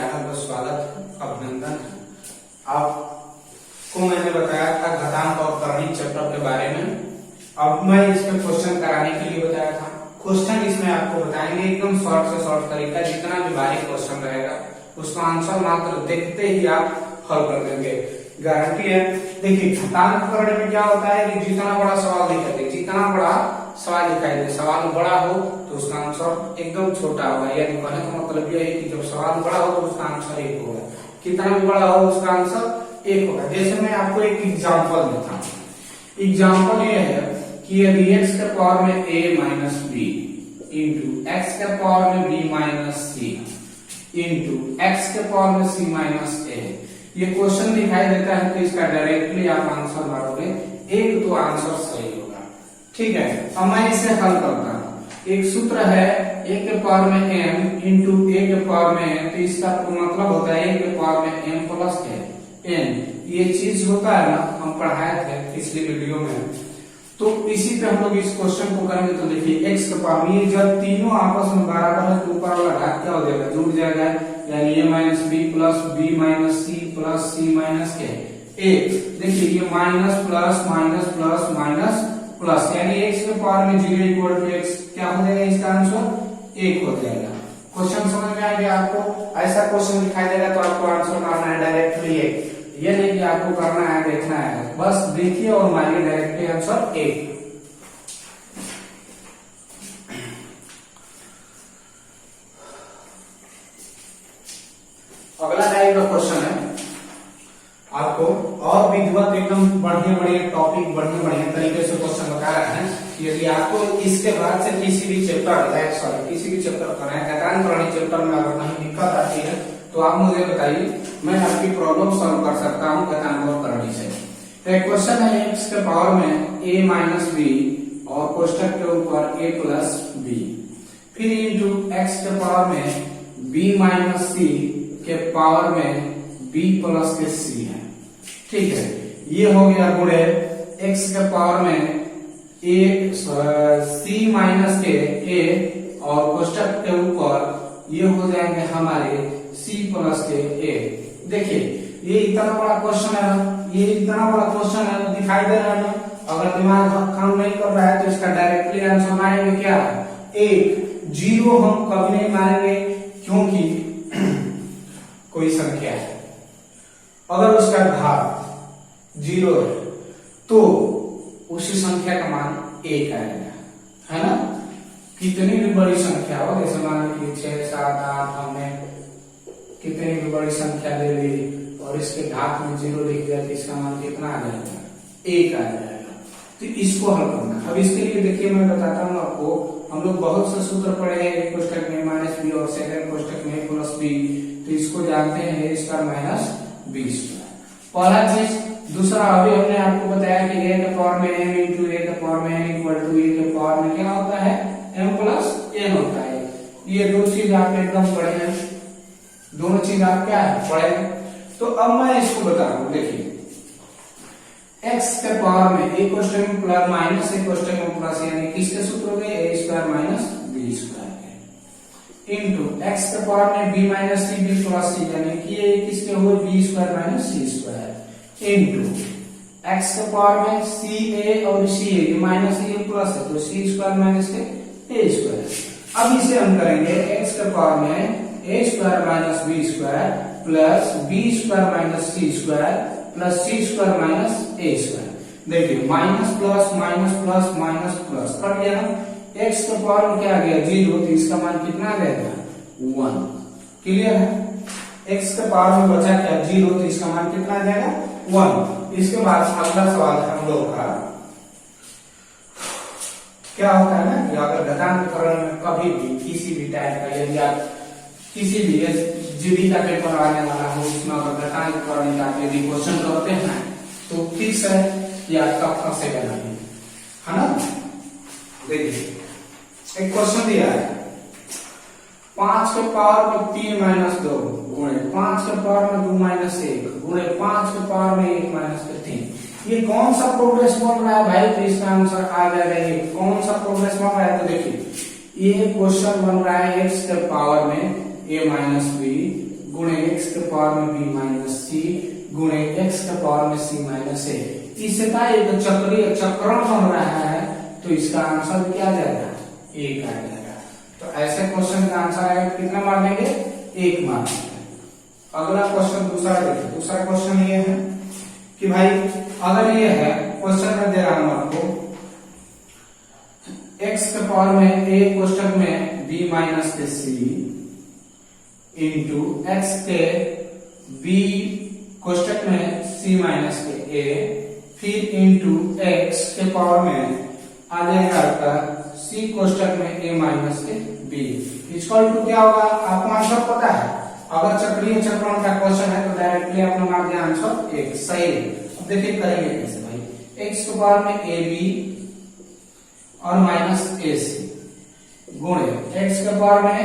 Channel पर स्वागत, अभिनंदन। आपको मैंने बताया था घातांक और करणीय चैप्टर के बारे में। अब मैं इसमें क्वेश्चन कराने के लिए बताया था। क्वेश्चन इसमें आपको बताएंगे एकदम शॉर्ट से शॉर्ट तरीका, जितना भी बारीक क्वेश्चन रहेगा उसका आंसर मात्र देखते ही आप हल कर देंगे, गारंटी है। देखिए घातांक करने में क्या होता है कि जितना बड़ा सवाल दिखाई दे, जितना बड़ा सवाल दिखाई दे, सवाल बड़ा हो तो उसका आंसर एकदम छोटा होगा। यानी कहने का मतलब यह है कि जब सवाल बड़ा हो तो उसका आंसर एक होगा, कितना भी बड़ा हो उसका आंसर एक होगा। जैसे मैं आपको एक एग्जांपल देता हूँ। एग्जांपल ये है कि यदि x के पावर में a minus b into x के पावर में b minus c into x के पावर में c माइनस a, ये क्वेश्चन दिखाई देता है तो इसका डायरेक्टली आप आंसर मारोगे, एक तो आंसर सही होगा। ठीक है, अब मैं इसे हल करता हूँ। एक सूत्र है a के पावर में m इंटू a के पावर में n, तो इसका मतलब होता है a के पावर में m प्लस n। ये चीज होता है ना, हम पढ़ाए थे पिछली वीडियो में। तो इसी पे हम लोग इस क्वेश्चन को करेंगे। तो देखिए x के पावर में जब तीनों आपस में बराबर है तो ऊपर वाला घात क्या हो जाएगा, जुड़ जाएगा। यानी a minus b plus b minus c plus c minus के a। देखिए ये minus plus minus plus minus plus, यानी x के पावर में 0 इक्वल टू x, क्या हो जाएगा इसका आंसर 1 हो जाएगा। क्वेश्चन समझ में आ गया आपको? ऐसा क्वेश्चन दिखाई देगा तो आपको आंसर मारना है डायरेक्टली 1, ये नहीं कि आपको करना है देखना है, बस देखिए और मारिए डायरेक्टली आंसर 1। अगला टाइप का क्वेश्चन है आपको, और विधिवत एकदम बढ़िया टॉपिक बढ़िया तरीके से क्वेश्चन बता रहे हैं। यदि आपको इसके बाद से किसी भी चैप्टर करना है, घातांक करणीय चैप्टर में अगर कहीं दिक्कत आती है तो आप मुझे बताइए, मैं आपकी प्रॉब्लम सॉल्व कर सकता हूँ घातांक और करणीय से। तो एक क्वेश्चन है x के पावर में a माइनस बी और कोष्ठक के ऊपर a प्लस बी, फिर इंटू x के पावर में b माइनस सी के पावर में b प्लस के c है। ठीक है, ये हो गया गुणे x के पावर में c माइनस के a और कोष्ठक के ऊपर ये हो जाएंगे हमारे c प्लस के a। देखिए ये इतना बड़ा क्वेश्चन है ना, ये इतना बड़ा क्वेश्चन है, दिखाई दे रहा है ना। अगर दिमाग काम नहीं कर रहा है तो इसका डायरेक्टली आंसर मारेंगे क्या, 1। 0 हम कभी नहीं मारेंगे क्योंकि कोई संख्या है, अगर उसका घात 0 है तो उसी संख्या का मान 1 आएगा, है ना। कितनी भी बड़ी संख्या हो, जैसे मान लीजिए 6, 7, 8, हमने कितनी भी बड़ी संख्या ले ली और इसके घात में 0 लिख दिया तो इसका मान कितना आ जाएगा, 1 आ जाएगा। तो इसको हल करना। अब इसके लिए देखिए मैं बताता हूँ आपको, हम लोग बहुत से सूत्र पढ़े हैं, एक कोष्ठक में माइनस बी और सेकंड कोष्ठक में प्लस बी, तो इसको जानते हैं a square minus b square, पहला चीज। दूसरा अभी हमने आपको बताया कि a के पावर में m इंटू a के पावर में n इक्वल टू a के पावर में क्या होता है, m प्लस n होता है। ये दो चीज आप एकदम पढ़े हैं, दोनों चीज आप क्या है पढ़े। तो अब मैं इसको बता रहा हूं, देखिए x के पावर में a कोष्ठक में प्लस माइनस a कोष्ठक में प्लस, यानी किसके सूत्र हो गए, a square minus b square के, इंटू x के पावर में b minus c b plus c, यानी कि ये किसके हुए b square minus c square, into x के पावर में सी a और सी a, ये माइनस a प्लस है तो सी स्क्वायर माइनस के a स्क्वायर। अब इसे हम करेंगे x के पावर में a square minus b square plus b square minus c square plus C square minus a square. देखिए minus plus minus plus minus plus cut गया ना, x के पावर में क्या आ गया 0, तो इसका मान कितना आ जाएगा 1। क्लियर है, x के पावर में बचा क्या 0, तो इसका मान कितना आ जाएगा 1। इसके बाद अगला सवाल है हम लोग का, क्या होता है ना कि अगर घातांक करण में कभी भी किसी भी टाइप का, यदि आप किसी भी जीडी का पेपर आने वाला हो उसमें अगर घातांक करण का यदि क्वेश्चन करते हैं तो फिक्स है या आपका फंसेगा नहीं, है ना। देखिए एक क्वेश्चन दिया है, 5 के पावर में 3 माइनस 2 गुणे 5 के पावर में 2 माइनस 1 गुणे 5 के पावर में 1 माइनस 3। ये कौन सा प्रोग्रेस बन रहा है भाई, तो इसका आंसर आ जाएगा ये कौन सा प्रोग्रेस बन रहा है। तो देखिए ये क्वेश्चन बन रहा है x के पावर में a माइनस बी गुणे x के पावर में b माइनस सी गुणे x के पावर में c माइनस ए। इसका एक चक्रीय चक्रण बन रहा है, तो इसका आंसर क्या आ जाएगा? 1 आ जाएगा। तो ऐसे क्वेश्चन का आंसर आएगा कितना मार देंगे? 1 मार देंगे। अगला क्वेश्चन दूसरा देखिए। दूसरा क्वेश्चन ये है कि भाई अगर ये है क्वेश्चन में दे रहा हूं आपको x के पावर में a कोष्टक में b माइनस के c इंटू x के b कोष्टक में c माइनस के a फिर इंटू x के पावर में आ जाएगा आपका c कोष्टक में a माइनस के b इक्वल टू क्या होगा? आपको आंसर पता है। अगर चक्रीय चक्रण का क्वेश्चन है तो डायरेक्टली आपने मार दिया आंसर 1 सही है। अब देखिए करेंगे कैसे भाई। x के पावर में ab और माइनस ac गुणे x के पावर में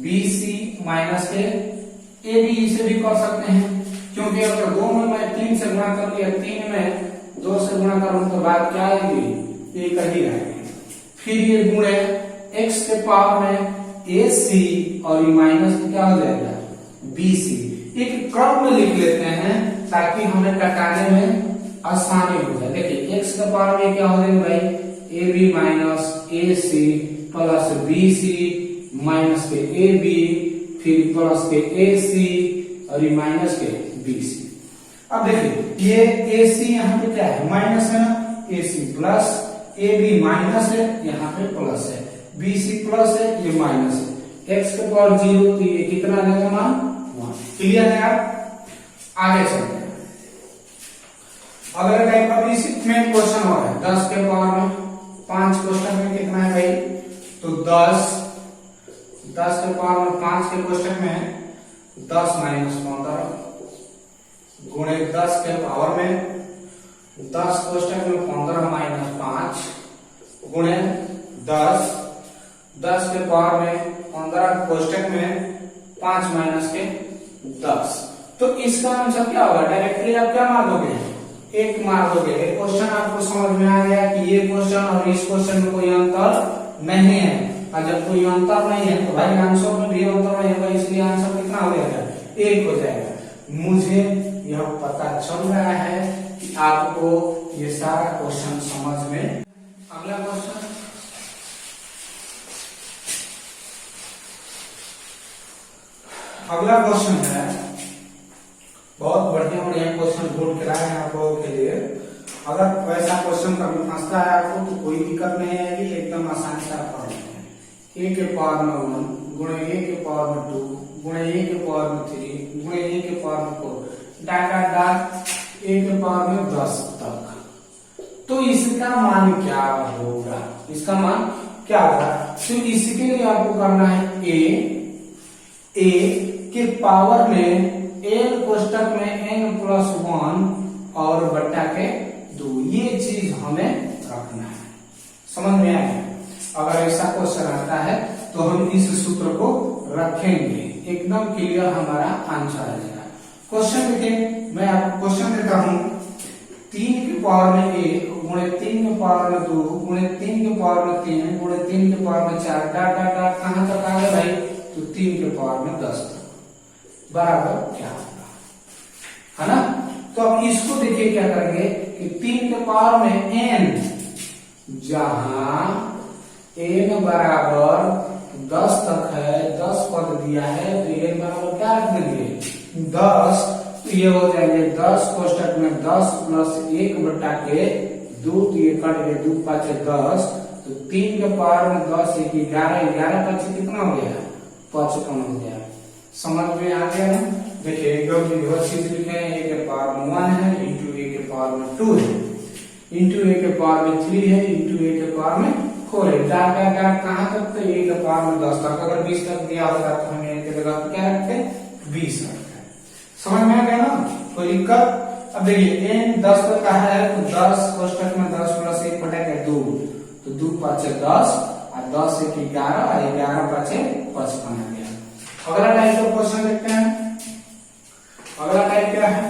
bc माइनस के ab। इसे भी कर सकते हैं क्योंकि अगर 2 में मैं 3 से गुणा कर लिया, 3 में 2 से गुणा करूं तो बात क्या आएगी? एक ही आएगी। फिर ये गुणे x के पावर में ac और ये माइनस क्या हो जाएगा? bc। एक क्रम में लिख लेते हैं ताकि हमें कटाने में आसानी हो जाए। देखिए x के पावर में क्या हो जाएगा भाई? ab minus ac plus bc minus के ab फिर प्लस के ac और ये माइनस के bc। अब देखिए ये ac यहाँ पे क्या है? माइनस है ना, ac प्लस ab माइनस है, यहाँ पे प्लस है, bc प्लस है, ये माइनस है। x के पावर 0 तो ये कितना देगा मान? 1। क्लियर है? आप आगे चलते हैं। अगला टाइप का इसी में क्वेश्चन और है 10 के पावर में 5 क्वेश्चन में कितना है भाई? तो 10 के पावर में 5 के क्वेश्चन में 10 माइनस 15 गुणे 10 के पावर में 10 क्वेश्चन में 15 माइनस 5 गुणे 10 के पावर में 15 क्वेश्चन में 5 माइनस के 10। तो इसका आंसर क्या होगा? डायरेक्टली आप क्या मार दोगे? 1 मार दोगे। क्वेश्चन आपको समझ में आ गया कि ये क्वेश्चन और इस क्वेश्चन में कोई अंतर नहीं है। और जब कोई अंतर नहीं है तो भाई आंसर में भी अंतर नहीं होगा, इसलिए आंसर कितना हो जाएगा? 1 हो जाएगा। मुझे यह पता चल रहा है कि आपको ये सारा क्वेश्चन समझ में। अगला क्वेश्चन है बहुत बढ़िया क्वेश्चन ढूंढ के लाए हैं आप लोगों के लिए। अगर वैसा क्वेश्चन कभी फंसता है आपको तो कोई दिक्कत नहीं आएगी, एकदम आसानी से आप पढ़ लेंगे। a के पावर में 1 गुणे a के पावर में 2 गुणे a के पावर में 3 गुणे a के पावर में 4 डाटा a के पावर में 10 तक। तो इसका मान क्या होगा? इसका मान क्या होगा? तो इसके लिए आपको करना है a के पावर में n कोष्टक में n+1 और बट्टा के 2। ये चीज हमें रखना है। समझ में आया? अगर ऐसा क्वेश्चन आता है तो हम इस सूत्र को रखेंगे, एकदम क्लियर हमारा आंसर आ जाएगा। क्वेश्चन देखिए, मैं आपको क्वेश्चन देता हूं 3 के पावर में 1 गुणे 3 के पावर में 2 गुणे 3 के पावर में 3 गुणे 3 के पावर में 4 डाट डाट डाट कहां तक आ गया भाई? तो 3 के पावर में 10 तक बराबर क्या होगा? है ना? तो अब इसको देखिए क्या करेंगे कि 3 के पावर में n, जहां n बराबर 10 तक है, 10 पद दिया है तो n बराबर क्या रख देंगे? 10। तो ये हो जाएंगे 10 कोष्टक में 10 प्लस 1 बटा के 2, तो ये कट गए 2 5 10। तो 3 के पावर में 10 1 11 11 5 कितना हो गया? 55 हो गया। समझ में आ गया ना? देखिए एकदम चीज लिखे हैं। a के पावर में 1 है इंटू a के पावर में 2 है इंटू a के पावर में 3 है इंटू a के पावर में 4 है। डाट डाट डाट कहां तक? तो a के पावर में 10 तक। अगर 20 तक दिया होता तो हमें इनके जगह क्या रखते? 20 रखते। समझ में आ गया ना? कोई दिक्कत? अब देखिए n 10 तक का है तो 10 कोष्टक में 10 प्लस 1 बटा के 2, तो 2 5 10 और 10 1 11 और 11 5 55 आ गया। अगला टाइप का क्वेश्चन देखते हैं। अगला टाइप क्या है?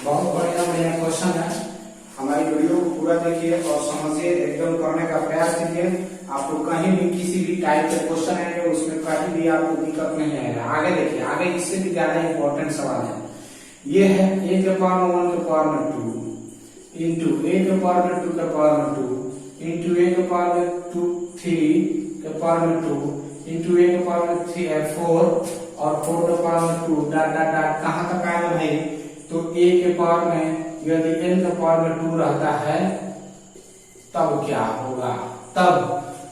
बहुत बढ़िया क्वेश्चन है। हमारी वीडियो को पूरा देखिए और समझिए, एकदम करने का प्रयास कीजिए। आपको कहीं भी किसी भी टाइप के क्वेश्चन आएंगे उसमें कहीं भी आपको दिक्कत नहीं आएगा। आगे देखिए, आगे इससे भी ज्यादा इंपॉर्टेंट सवाल है। ये है a के पावर में 1 के पावर में 2 इंटू a के पावर में 2 के पावर में 2 इंटू a के पावर में 2 3 के पावर में 2 इंटू a के पावर में 4 और 4 के पावर में 2 डॉट डॉट डॉट कहां तक आएगा भाई? तो a के पावर में यदि n के पावर में 2 रहता है तब क्या होगा? तब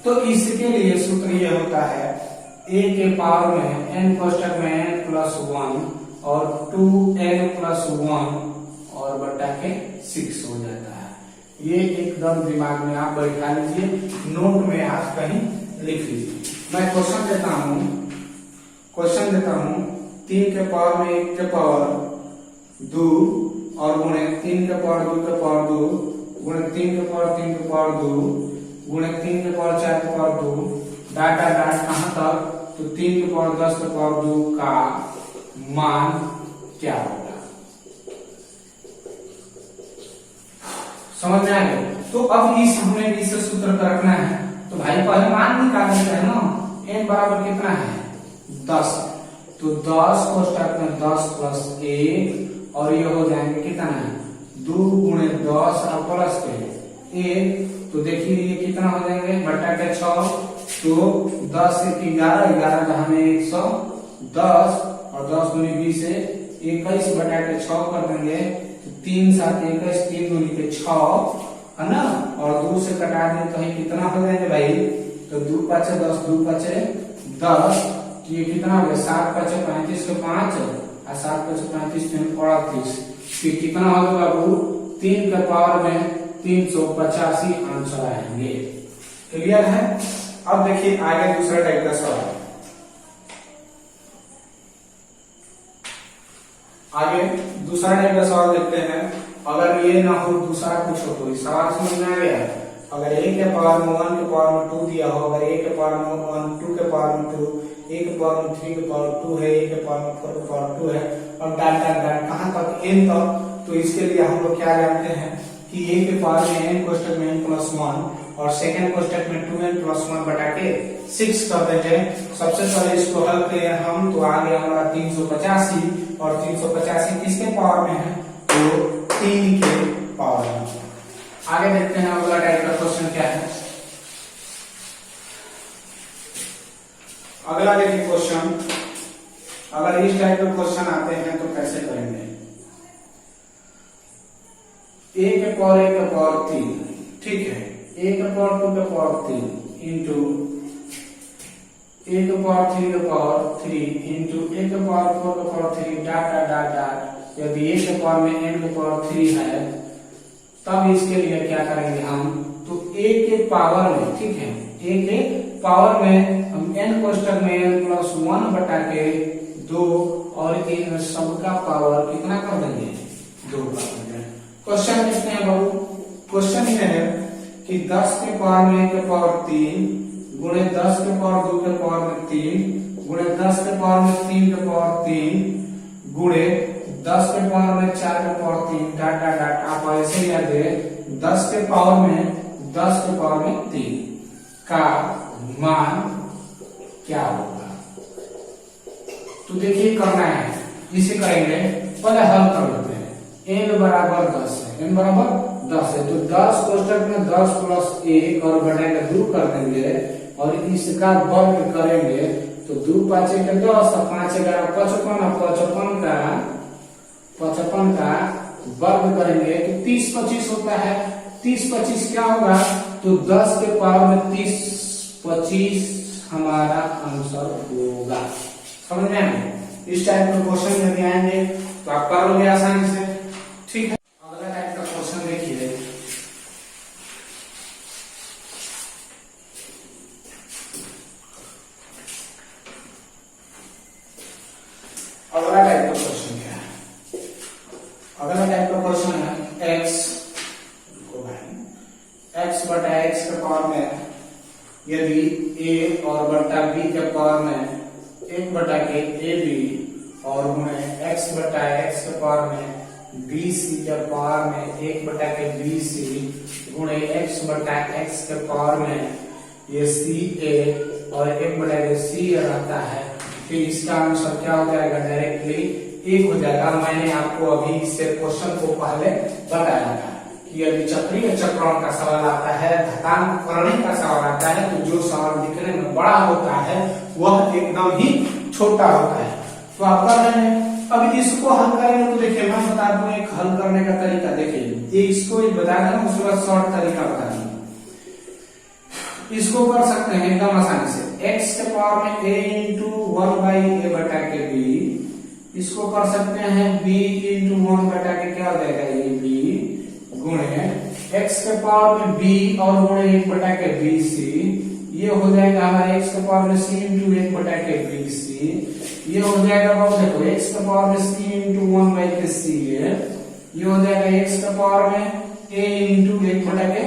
तो इसके लिए सूत्र ये होता है a के पावर में n कोष्ठक में n प्लस 1 और 2n प्लस 1 और बटा के 6 हो जाता है। ये एकदम दिमाग में आप बैठा लीजिए, नोट में आप कहीं लिख लीजिए। मैं क्वेश्चन देता हूं 3 के पावर में 1 के पावर 2 और गुणे 3 के पावर 2 के पावर 2 गुणे 3 के पावर 3 के पावर 2 गुणे 3 के पावर 4 के पावर 2 डाट डाट डाट कहां तक? तो 3 के पावर 10 के पावर 2 का मान क्या होगा? समझ में आ गया? तो अब हमें इसे सूत्र पर रखना है। तो भाई पहले मान निकाल लेते हैं ना। n बराबर कितना है? 10। तो 10 कोष्ठक में 10 प्लस 1 और ये हो जाएंगे कितना है? 2 गुणे 10 और प्लस के 1। तो देखिए ये कितना हो जाएंगे? बटा के 6। तो 10 से 11 11 जहां में 110 और 10 गुणे 20 से 21 बटा के 6 कर देंगे। तो 3 7 21 3 गुणे के 6 है ना, और 2 से कटा दें तो ये कितना हो जाएंगे भाई? तो 2 5 10 2 5 10। ये कितना हो गया? 7 5 35 के 5 और 7 5 35 3 38। फिर कितना होगा बाबू? 3 के पावर में 385 आंसर आएंगे। क्लियर है? अब देखिए आगे दूसरा टाइप का सवाल। आगे दूसरा टाइप का सवाल देखते हैं। अगर ये ना हो दूसरा कुछ हो तो सवाल समझ में आ गया? अगर a के पावर में 1 के पावर में 2 दिया हो, अगर a के पावर में 1 2 के पावर में 2 a के पावर में 3 के पावर 2 है, a के पावर में 4 के पावर 2 है और डाट डाट डाट कहां तक? n तक। तो इसके लिए हम लोग क्या जानते हैं कि a के पावर में n कोष्ठक में n प्लस 1 और सेकंड कोष्ठक में 2n प्लस 1 बटा के 6 कर देंगे। सबसे पहले इसको हल करें हम, तो आ गया हमारा 385 और 385 किसके पावर में है? तो 3 के पावर में। आगे देखते हैं अगला टाइप का क्वेश्चन क्या है। अगला देखिए क्वेश्चन, अगर इस टाइप के क्वेश्चन आते हैं तो कैसे करेंगे? a के पावर 3, ठीक है, a के पावर 2 के पावर 3 इंटू a के पावर 3 के पावर 3 इंटू a के पावर 4 के power 3 dot dot dot dot. यदि a के पावर में n के पावर 3 है तब इसके लिए क्या करेंगे हम? तो a के पावर में, ठीक है, a के पावर में हम n कोष्ठक में n प्लस 1 बटा के 2 और इन सबका पावर कितना कर देंगे? 2 कर देंगे। क्वेश्चन देखते हैं बाबू। क्वेश्चन ये है कि 10 के पावर में 1 के पावर 3 गुणे 10 के पावर 2 के पावर में 3 गुणे 10 के पावर में 3 के पावर 3 गुणे 10 के पावर में 4 के पावर 3 डाट डाट डाट। आप ऐसे याद है 10 के पावर में 3 का मान क्या होगा? तो देखिए करना है, इसे करेंगे पहले हल कर लेते हैं। n बराबर 10 है, n बराबर 10 है तो 10 कोष्ठक में 10 प्लस 1 और बटा के 2 कर देंगे और इसका वर्ग करेंगे। तो 2 5 के 10 और 5 11 55 का वर्ग करेंगे तो 30 25 होता है। 30 25 क्या होगा? तो 10 के पावर में 30 25 हमारा आंसर होगा। समझ में आए? इस टाइप के क्वेश्चन यदि आएंगे तो आप कर लोगे आसानी से, ठीक है। अगला टाइप का क्वेश्चन देखिए। अगला टाइप का क्वेश्चन क्या है? अगला टाइप का क्वेश्चन है x बटा x के पावर में यदि a और बटा b के पावर में 1 बटा के ab और गुणे x बटा x के पावर में bc के पावर में 1 बटा के bc गुणे x बटा x के पावर में ये ca और 1/c रहता है, फिर इसका आंसर क्या हो जाएगा, डायरेक्टली 1 हो जाएगा। मैंने आपको अभी इससे क्वेश्चन को पहले बताया था कि यदि चक्रीय चक्रण का सवाल आता है, घातांककरण का सवाल आता है, तो जो सवाल दिखने में बड़ा होता है वह एकदम ही छोटा होता है। तो आप कर रहे हैं, अब इसको हल करेंगे तो देखिए मैं बता दूं एक हल करने का तरीका। देखिए ये इसको बता देना, उसके बाद शॉर्ट तरीका बता दूंगा। इसको कर सकते हैं एकदम आसानी से, x के पावर में a इंटू 1/a बटा के b, इसको कर सकते हैं b इंटू 1 बटा के क्या हो जाएगा ये b, गुणे x के पावर में b और गुणे 1 बटा के bc, ये हो जाएगा हमारे x के पावर में c इंटू 1 बटा के bc, ये हो जाएगा बहुत देखो x के पावर में c इंटू 1 बाई के ca, ये हो जाएगा x के पावर में a इंटू 1 बटा के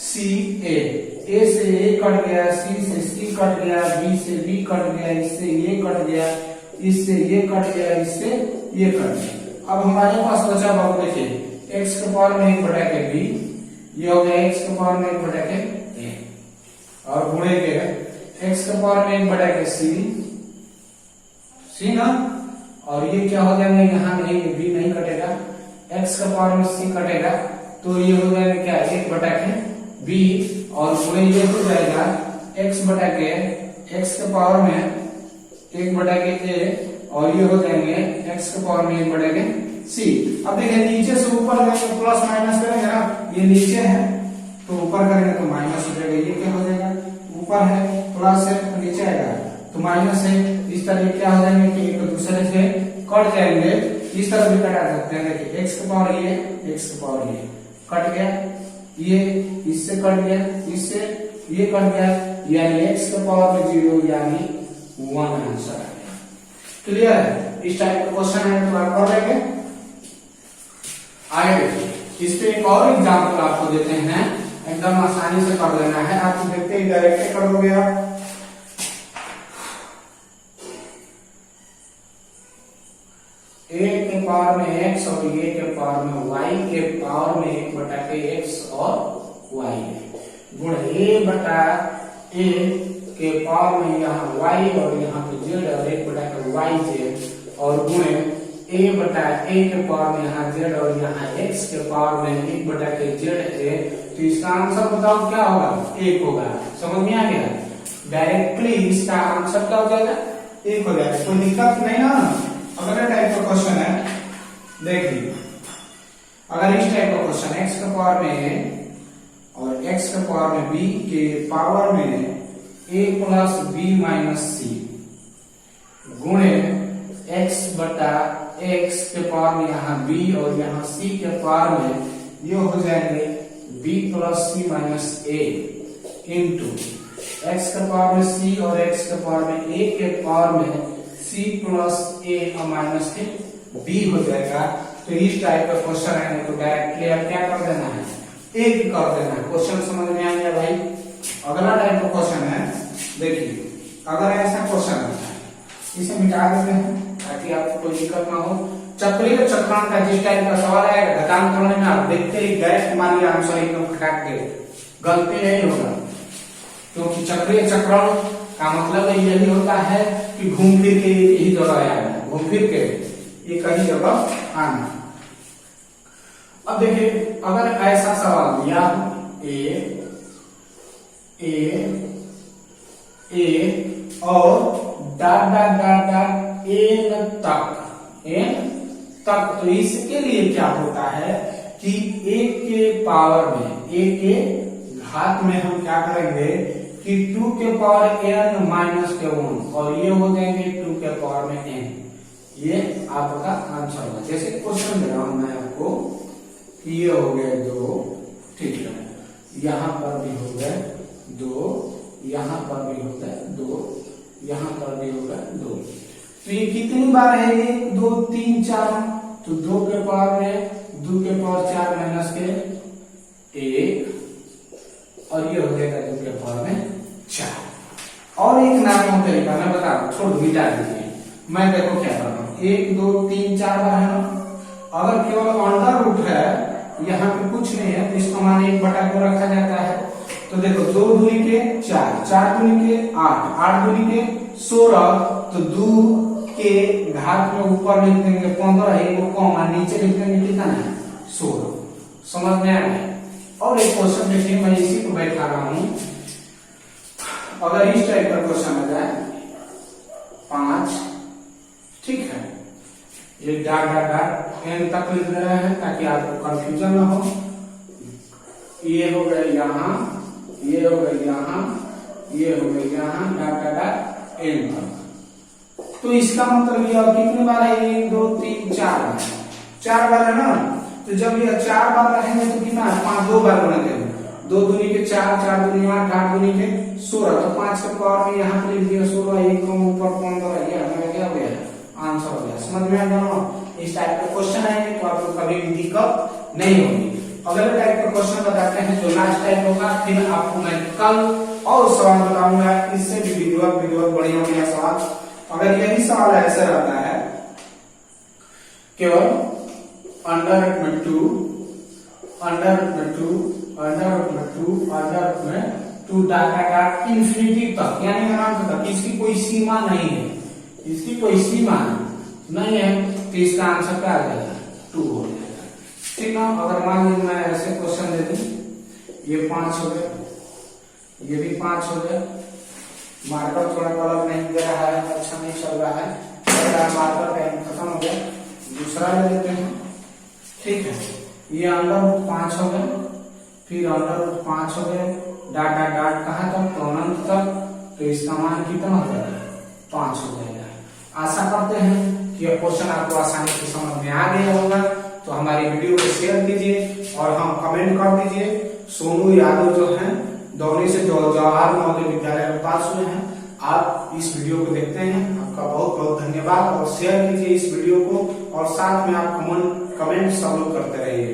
ca, a से a कट गया, c से c कट गया, b से b कट गया, इससे ये कट गया, इससे ये कट गया, इससे ये कट गया। अब हमारे पास बचा बाबू देखिए x के पावर में 1 बटा के b, ये हो गया x के पावर में 1 बटा के a, और गुणे के x के पावर में 1 बटा के c ना, और ये क्या हो जाएगा, यहाँ नहीं b नहीं कटेगा, x के पावर में c कटेगा, तो ये हो जाएगा क्या 1 बटा के b, और गुणे ये हो जाएगा x बटा के x के पावर में 1 बटा के a, और ये हो जाएंगे x के पावर में 1 बटा के c। अब देखिए नीचे से ऊपर जाएंगे प्लस माइनस करेंगे ना, ये नीचे है तो ऊपर करेंगे तो माइनस हो जाएगा, ये क्या हो जाएगा ऊपर है प्लस है तो नीचे आएगा तो माइनस है, इस तरह क्या हो जाएंगे कि एक दूसरे से कट जाएंगे, इस तरह भी कटा सकते हैं। देखिए x के पावर ये, x के पावर ये कट गया, ये इससे कट गया, इससे ये कट गया, यानी x के पावर में 0 यानी 1 आंसर आ गया। क्लियर है, इस टाइप का क्वेश्चन है तो आप कर लेंगे। आगे देखिए इस पे एक और एग्जांपल आपको देते हैं, एकदम आसानी से कर लेना है, आप देखते ही डायरेक्ट कर दोगे आप। a के पावर में x और a के पावर में y के पावर में 1 बटा के x और y है, गुण a बटा a के पावर में यहाँ y और यहाँ पे z और 1 बटा के yz, और गुणे a बटा a के पावर में यहाँ z और यहाँ x के पावर में 1 बटा के za। तो इसका आंसर बताओ क्या होगा, 1 होगा। समझ में आ गया, डायरेक्टली इसका आंसर क्या हो जाएगा 1 हो जाएगा, कोई दिक्कत नहीं ना। अगला टाइप का क्वेश्चन है, देखिए अगर इस टाइप का क्वेश्चन x के पावर में a और x के पावर में b के पावर में a plus b minus c, गुणे x बटा x के पावर में यहाँ b और यहाँ c के पावर में ये हो जाएंगे b plus c minus a into x के पावर में c और x के पावर में a के पावर में c प्लस a और माइनस के b हो जाएगा। तो इस टाइप का क्वेश्चन है तो डायरेक्टली आप क्या कर देना है, 1 कर देना है। क्वेश्चन समझ में आ गया भाई। अगला टाइप का क्वेश्चन है, देखिए अगर ऐसा क्वेश्चन है इसे मिटा देते हैं ताकि आपको कोई दिक्कत ना हो। चक्रीय चक्रण का जिस टाइप का सवाल आएगा घातांकरण में आप देखते ही डायरेक्ट मानिए आंसर एकदम खटाक के, गलती नहीं होगा, क्योंकि चक्रीय चक्रण का मतलब यही होता है कि घूम फिर के यही जगह आना, घूम फिर के ये कहीं जगह आना। अब देखिए अगर ऐसा सवाल दिया ए और dot dot dot dot n तक, तो इसके लिए क्या होता है कि a के पावर में, a के घात में हम क्या करेंगे कि 2 के पावर n माइनस के 1, और ये हो जाएंगे 2 के पावर में n, ये आपका आंसर होगा। जैसे क्वेश्चन दे रहा हूं मैं आपको कि ये हो गए 2, ठीक है, यहां पर भी हो गए 2, यहां पर भी हो गए 2, यहां पर भी हो गए 2। तो ये कितनी बार है, 1 2 3 4, तो 2 के पावर में 2 के पावर 4 माइनस के 1, और ये हो जाएगा 2 के पावर में 4। और एक नाम तरीका मैं बता रहा हूं, छोड़ मिटा दीजिए, मैं देखो क्या कर रहा हूं, 1 2 3 4 बार है ना। अगर केवल अंडर रूट है, यहाँ पे कुछ नहीं है तो इसका मान 1 बटा को रखा जाता है, तो देखो 2 दूनी के 4, 4 दूनी के 8, 8 दूनी के 16, तो 2 के घात में ऊपर लिख देंगे 15, एक को कम और नीचे लिख देंगे कितना है 16। समझ में आ गया। और एक क्वेश्चन देखिए, मैं इसी को बैठा रहा हूं, अगर इस टाइप का क्वेश्चन आ जाए 5, ठीक है, ये डॉट डॉट डॉट एन तक लिख रहे हैं ताकि आपको कंफ्यूजन ना हो। ये हो गया यहाँ, ये हो गया यहाँ, ये हो गया यहाँ, डॉट डॉट डॉट एन तक। तो इसका मतलब ये अब कितने बार है, 1 2 3 4 बार, 4 बार है ना। तो जब ये 4 बार रहेंगे तो कितना है 5, 2 बार बनाते हैं, 2 दूनी के 4, 4 दूनी 8, 8 दूनी के 16, तो 5 के पावर में यहाँ पे लिख दिया 16, एक कम ऊपर 15, ये हमारा क्या हो गया आंसर हो गया। समझ में आ गया। इस टाइप के क्वेश्चन आएंगे तो आपको कभी भी दिक्कत नहीं होगी। अगले टाइप का क्वेश्चन बताते हैं जो लास्ट टाइप होगा, फिर आपको मैं कल और सवाल बताऊंगा, इससे भी वीडियो बढ़िया बढ़िया सवाल। अगर यही सवाल ऐसे रहता है केवल अंडर रूट में 2, अंडर रूट में 2, अंडर रूट में 2, अंडर रूट में 2 डाटा डाट इंफिनिटी तक, यानी अनंत तक, इसकी कोई सीमा नहीं है, इसकी कोई सीमा नहीं है, तो इसका आंसर क्या आ जाएगा 2 हो जाएगा। ठीक है। अगर मान लीजिए मैं ऐसे क्वेश्चन दे दूं, ये 5 हो गया, ये भी 5 हो गया, मार्कर थोड़ा कलर नहीं दे रहा है, अच्छा नहीं चल रहा है, मार्कर टाइम खत्म हो गया, दूसरा ले लेते हैं। ठीक है, ये अंडर रूट 5 हो गए, फिर अंडर रूट 5 हो गए, डाट डाट डाट कहाँ तक, तो अनंत तक, तो इसका मान कितना हो जाएगा 5 हो जाएगा। आशा करते हैं कि यह क्वेश्चन आपको आसानी से समझ में आ गया होगा। तो हमारी वीडियो को शेयर कीजिए और हम कमेंट कर दीजिए। सोनू यादव जो हैं दौरी से जवाहर नवोदय विद्यालय में पास हुए हैं, आप इस वीडियो को देखते हैं, आपका बहुत बहुत धन्यवाद। और शेयर कीजिए इस वीडियो को, और साथ में आप कमेंट सब लोग करते रहिए।